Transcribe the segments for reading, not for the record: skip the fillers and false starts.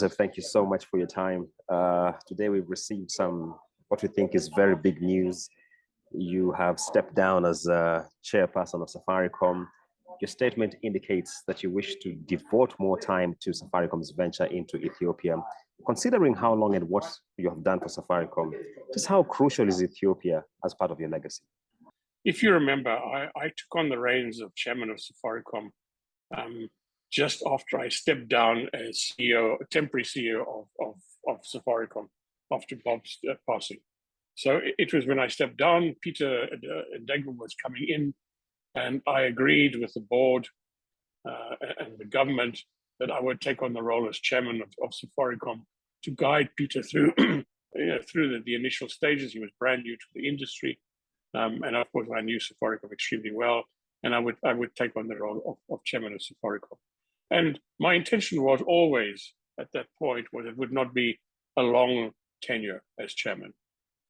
Joseph, thank you so much for your time. Today we've received what we think is very big news. You have stepped down as chairperson of Safaricom. Your statement indicates that you wish to devote more time to Safaricom's venture into Ethiopia. Considering how long and what you have done for Safaricom, just how crucial is Ethiopia as part of your legacy? If you remember, I took on the reins of chairman of Safaricom just after I stepped down as CEO, temporary CEO of Safaricom after Bob's passing. So it was when I stepped down, Peter Ndegwa was coming in, and I agreed with the board and the government that I would take on the role as chairman of Safaricom to guide Peter through through the initial stages. He was brand new to the industry, and of course I knew Safaricom extremely well, and I would take on the role of chairman of Safaricom. And my intention was always at that point was it would not be a long tenure as chairman.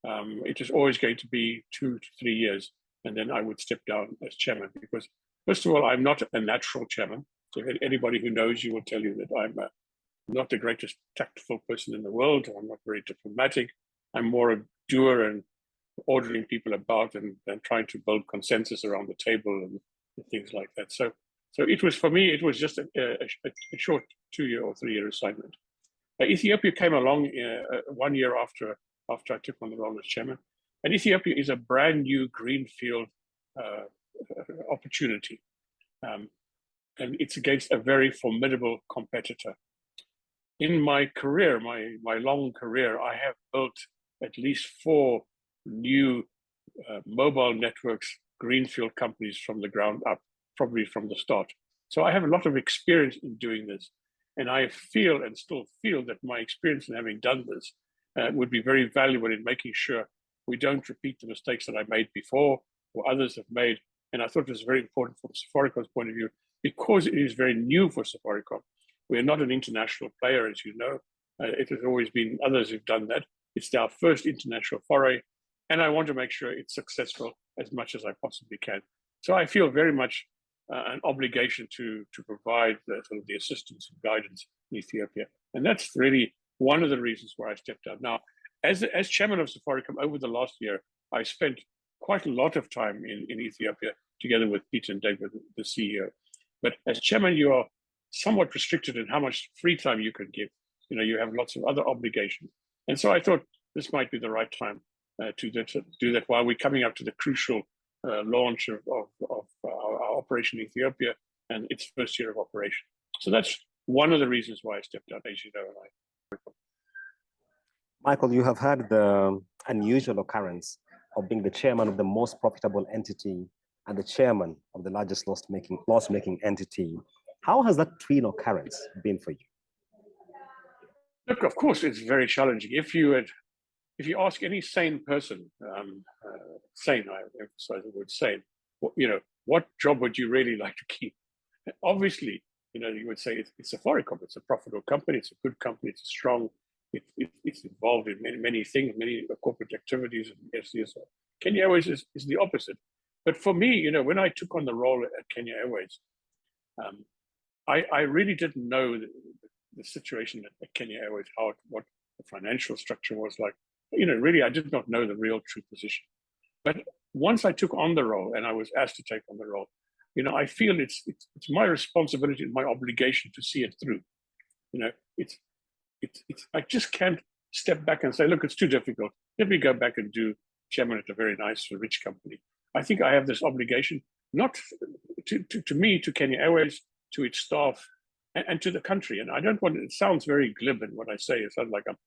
It was always going to be 2 to 3 years, and then I would step down as chairman, because first of all, I'm not a natural chairman. So anybody who knows you will tell you that I'm not the greatest tactful person in the world. I'm not very diplomatic. I'm more a doer and ordering people about and trying to build consensus around the table and things like that. So it was, for me, it was just a short 2-year or 3-year assignment. Ethiopia came along 1 year after I took on the role as chairman. And Ethiopia is a brand new greenfield opportunity. And it's against a very formidable competitor. In my career, my long career, I have built at least 4 new mobile networks, greenfield companies from the ground up, probably from the start. So I have a lot of experience in doing this. And I feel and still feel that my experience in having done this would be very valuable in making sure we don't repeat the mistakes that I made before or others have made. And I thought it was very important from Safaricom's point of view, because it is very new for Safaricom. We're not an international player, as you know. It has always been others who've done that. It's our first international foray, and I want to make sure it's successful as much as I possibly can. So I feel very much an obligation to provide the assistance and guidance in Ethiopia. And that's really one of the reasons why I stepped down. Now, as chairman of Safaricom over the last year, I spent quite a lot of time in Ethiopia together with Peter Ndegwa, the CEO. But as chairman, you are somewhat restricted in how much free time you can give. You know, you have lots of other obligations. And so I thought this might be the right time to do that while we're coming up to the crucial launch of our operation in Ethiopia and its first year of operation. So that's one of the reasons why I stepped down, as you know. Michael, you have had the unusual occurrence of being the chairman of the most profitable entity and the chairman of the largest loss-making entity. How has that twin occurrence been for you? Look, of course, it's very challenging. If you ask any sane person, sane, I emphasize the word sane, what job would you really like to keep? Obviously, you would say it's Safaricom. It's a profitable company. It's a good company. It's strong. It's involved in many things, many corporate activities. Kenya Airways is the opposite. But for me, when I took on the role at Kenya Airways, I really didn't know the situation at Kenya Airways, what the financial structure was like. Really, I did not know the real true position. But once I took on the role and I was asked to take on the role, I feel it's my responsibility and my obligation to see it through. I just can't step back and say, look, it's too difficult. Let me go back and do chairman at a very nice, rich company. I think I have this obligation, not to me, to Kenya Airways, to its staff, and to the country. And I don't want it sounds very glib in what I say. It sounds like I'm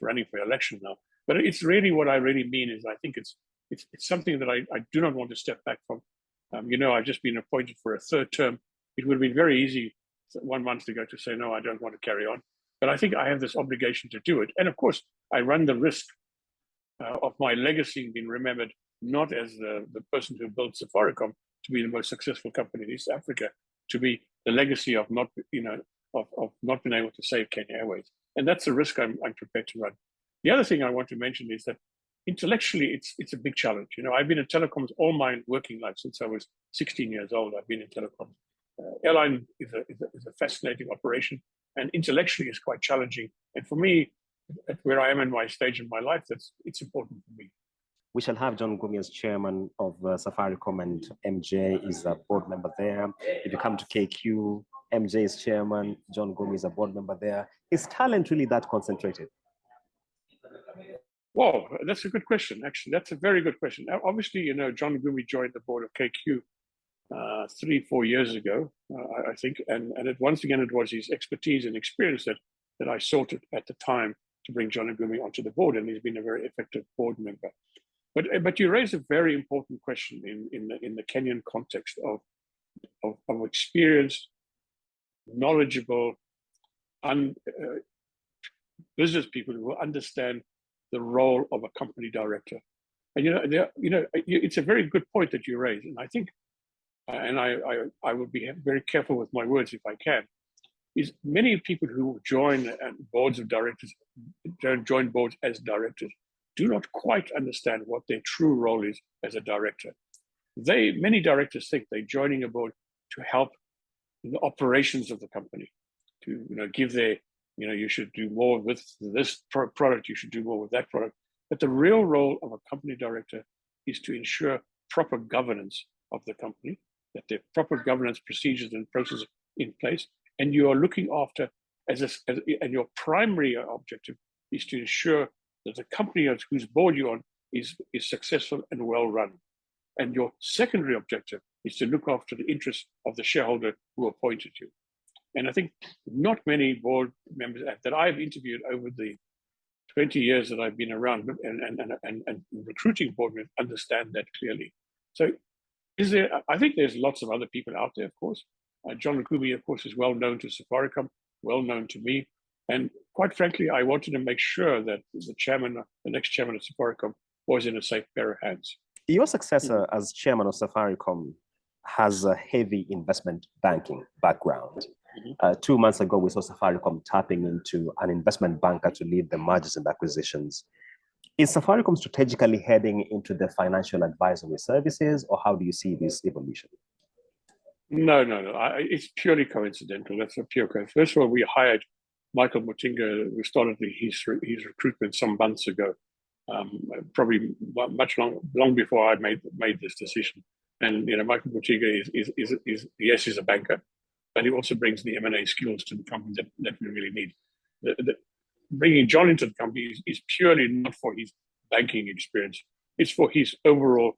running for election now. But it's really what I really mean is I think it's something that I do not want to step back from. I've just been appointed for a 3rd term. It would have been very easy 1 month ago to say, no, I don't want to carry on. But I think I have this obligation to do it. And of course, I run the risk of my legacy being remembered not as the person who built Safaricom to be the most successful company in East Africa, to be the legacy of not being able to save Kenya Airways. And that's a risk I'm prepared to run. The other thing I want to mention is that intellectually, it's a big challenge. I've been in telecoms all my working life since I was 16 years old. I've been in telecoms. Airline is a fascinating operation. and intellectually is quite challenging. And for me, at where I am in my stage in my life, it's important for me. We shall have John Gumi as chairman of Safaricom, and MJ is a board member there. If you come to KQ, MJ is chairman, John Gumi is a board member there. Is talent really that concentrated? Well, that's a good question, actually. That's a very good question. Obviously, you know, John Gumi joined the board of KQ 3-4 years ago, I think. And once again, it was his expertise and experience that I sought at the time to bring John Gumi onto the board. And he's been a very effective board member. But you raise a very important question in the Kenyan context of experienced, knowledgeable, business people who will understand the role of a company director. And it's a very good point that you raise. And I think, and I will be very careful with my words if I can, is many people who join boards of directors, join boards as directors, do not quite understand what their true role is as a director. Many directors think they're joining a board to help in the operations of the company, to give their, you should do more with this product, you should do more with that product. But the real role of a company director is to ensure proper governance of the company, that there are proper governance procedures and processes in place, and you are looking after, and your primary objective is to ensure that the company whose board you're on is successful and well run. And your secondary objective is to look after the interests of the shareholder who appointed you. And I think not many board members that I've interviewed over the 20 years that I've been around and recruiting board members understand that clearly. So I think there's lots of other people out there, of course. John Gumi, of course, is well known to Safaricom, well known to me. And quite frankly, I wanted to make sure that the next chairman of Safaricom was in a safe pair of hands. Your successor as chairman of Safaricom has a heavy investment banking background. 2 months ago, we saw Safaricom tapping into an investment banker to lead the mergers and acquisitions. Is Safaricom strategically heading into the financial advisory services, or how do you see this evolution? No. It's purely coincidental. That's a pure coincidence. First of all, we hired Michael Mutinga, who started his recruitment some months ago, probably much long before I made this decision. And Michael Mutinga is he's a banker, but he also brings the M&A skills to the company that we really need. Bringing John into the company is purely not for his banking experience. It's for his overall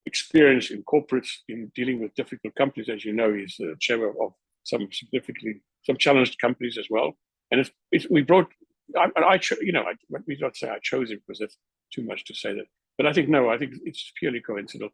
experience in corporates, in dealing with difficult companies. As you know, he's the chairman of some challenged companies as well. And we brought. Let me not say I chose him because that's too much to say that. But I think it's purely coincidental.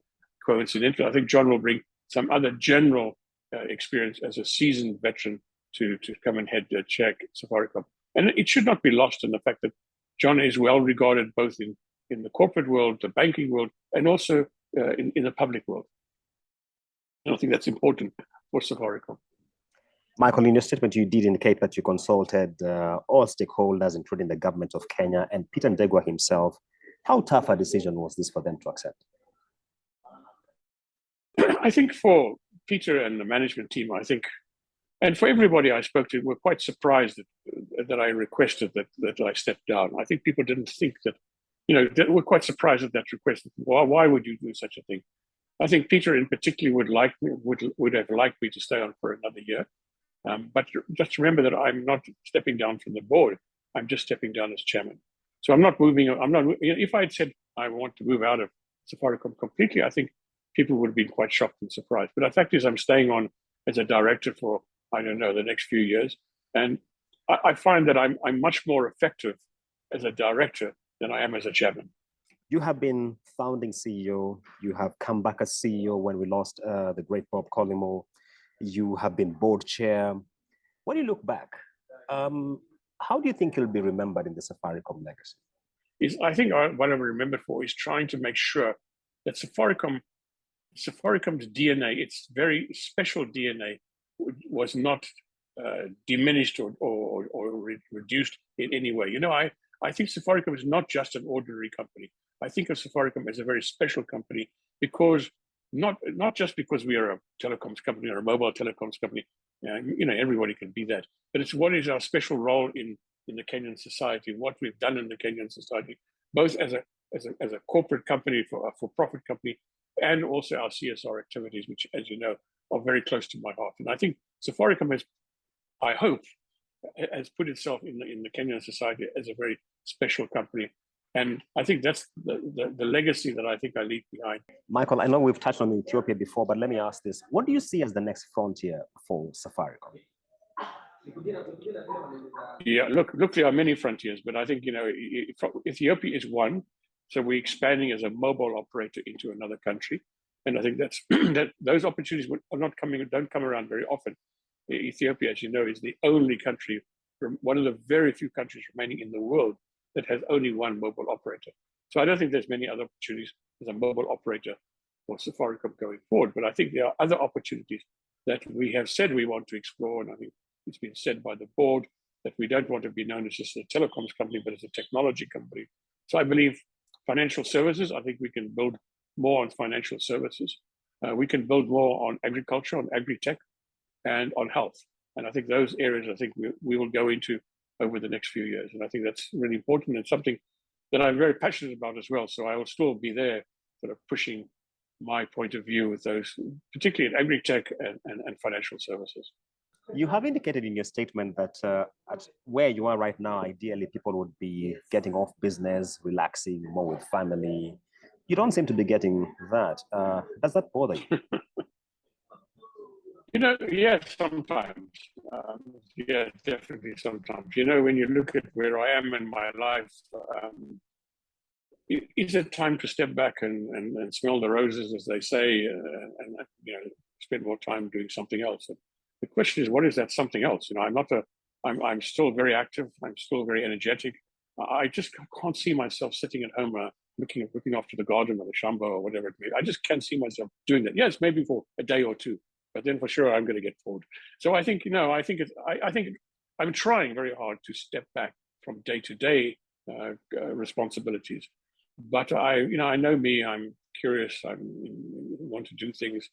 I think John will bring some other general experience as a seasoned veteran to come and head chair Safaricom. And it should not be lost in the fact that John is well regarded both in the corporate world, the banking world, and also in the public world. And I think that's important for Safaricom. Michael, in your statement, you did indicate that you consulted all stakeholders, including the government of Kenya and Peter Ndegwa himself. How tough a decision was this for them to accept? I think for Peter and the management team, and for everybody I spoke to, were quite surprised that I requested that I step down. I think people didn't think that, they were quite surprised at that request. Why would you do such a thing? I think Peter in particular would have liked me to stay on for another year. But just remember that I'm not stepping down from the board. I'm just stepping down as chairman. So I'm not moving. If I had said I want to move out of Safaricom completely, I think people would have been quite shocked and surprised. But the fact is I'm staying on as a director for, the next few years. And I find that I'm much more effective as a director than I am as a chairman. You have been founding CEO. You have come back as CEO when we lost the great Bob Collymore. You have been board chair. When you look back, how do you think you'll be remembered in the Safaricom legacy? I think what I'm remembered for is trying to make sure that Safaricom's DNA, its very special DNA, was not diminished or reduced in any way. I think Safaricom is not just an ordinary company. I think of Safaricom as a very special company because not just because we are a telecoms company or a mobile telecoms company, everybody can be that. But it's what is our special role in the Kenyan society, what we've done in the Kenyan society, both as a corporate company, for profit company, and also our CSR activities, which, as you know, are very close to my heart. And I think Safaricom has, I hope, has put itself in the Kenyan society as a very special company. And I think that's the legacy that I think I leave behind. Michael, I know we've touched on Ethiopia before, but let me ask this. What do you see as the next frontier for Safaricom? Yeah, look, there are many frontiers, but I think, Ethiopia is one. So we're expanding as a mobile operator into another country. And I think that's those opportunities don't come around very often. Ethiopia, as you know, is the only country, one of the very few countries remaining in the world that has only one mobile operator. So I don't think there's many other opportunities as a mobile operator for Safaricom going forward. But I think there are other opportunities that we have said we want to explore. And I think it's been said by the board that we don't want to be known as just a telecoms company, but as a technology company. So I believe financial services, I think we can build more on financial services. We can build more on agriculture, on agri-tech, and on health. And I think those areas, I think we will go into over the next few years. And I think that's really important and something that I'm very passionate about as well. So I will still be there sort of pushing my point of view with those, particularly in agri-tech and financial services. You have indicated in your statement that at where you are right now, ideally people would be getting off business, relaxing more with family. You don't seem to be getting that. Does that bother you? Yes, sometimes. Yes, definitely sometimes. When you look at where I am in my life, is it time to step back and smell the roses, as they say, and spend more time doing something else? And the question is, what is that something else? I'm still very active. I'm still very energetic. I just can't see myself sitting at home looking after the garden or the shamba or whatever it may be. I just can't see myself doing that. Yes, maybe for a day or two, but then for sure I'm going to get bored. So I think I'm trying very hard to step back from day-to-day responsibilities. But I know me. I'm curious. I want to do things.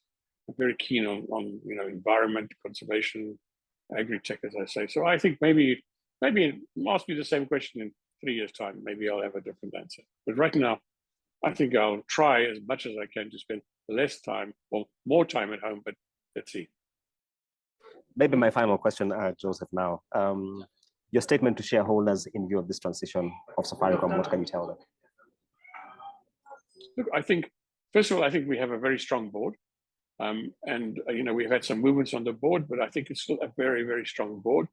I'm very keen on environment conservation, agri-tech, as I say. So I think maybe ask me the same question in 3 years' time. Maybe I'll have a different answer. But right now, I think I'll try as much as I can to spend less time or more time at home. But let's see. Maybe my final question, Joseph, now. Your statement to shareholders in view of this transition of Safaricom, what can you tell them? Look, I think, first of all, I think we have a very strong board. We've had some movements on the board, but I think it's still a very, very strong board.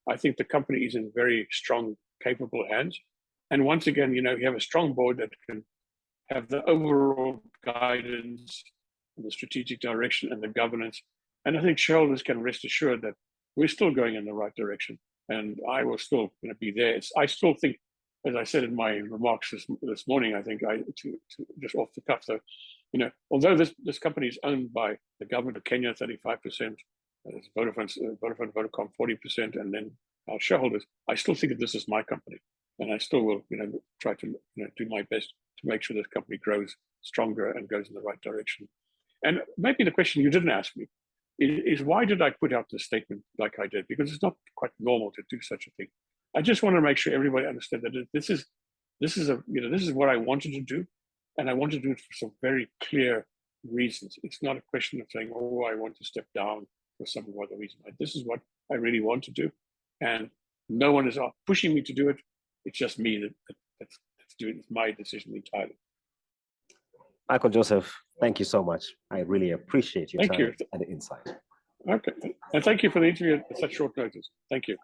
I think the company is in very strong, capable hands. And once again, you have a strong board that can have the overall guidance, the strategic direction, and the governance. And I think shareholders can rest assured that we're still going in the right direction. And I will still be there. I still think, as I said in my remarks this morning, I think to just off the cuff, though, although this company is owned by the government of Kenya, 35%, Vodafone, 40%, and then our shareholders, I still think that this is my company. And I still will, try to do my best to make sure this company grows stronger and goes in the right direction. And maybe the question you didn't ask me is why did I put out this statement like I did? Because it's not quite normal to do such a thing. I just want to make sure everybody understood that this is what I wanted to do, and I want to do it for some very clear reasons. It's not a question of saying, "Oh, I want to step down for some other reason." This is what I really want to do, and no one is pushing me to do it. It's just me that's doing it. It's my decision entirely. Michael Joseph, thank you so much. I really appreciate your time and the insight. Okay, and thank you for the interview at such short notice. Thank you.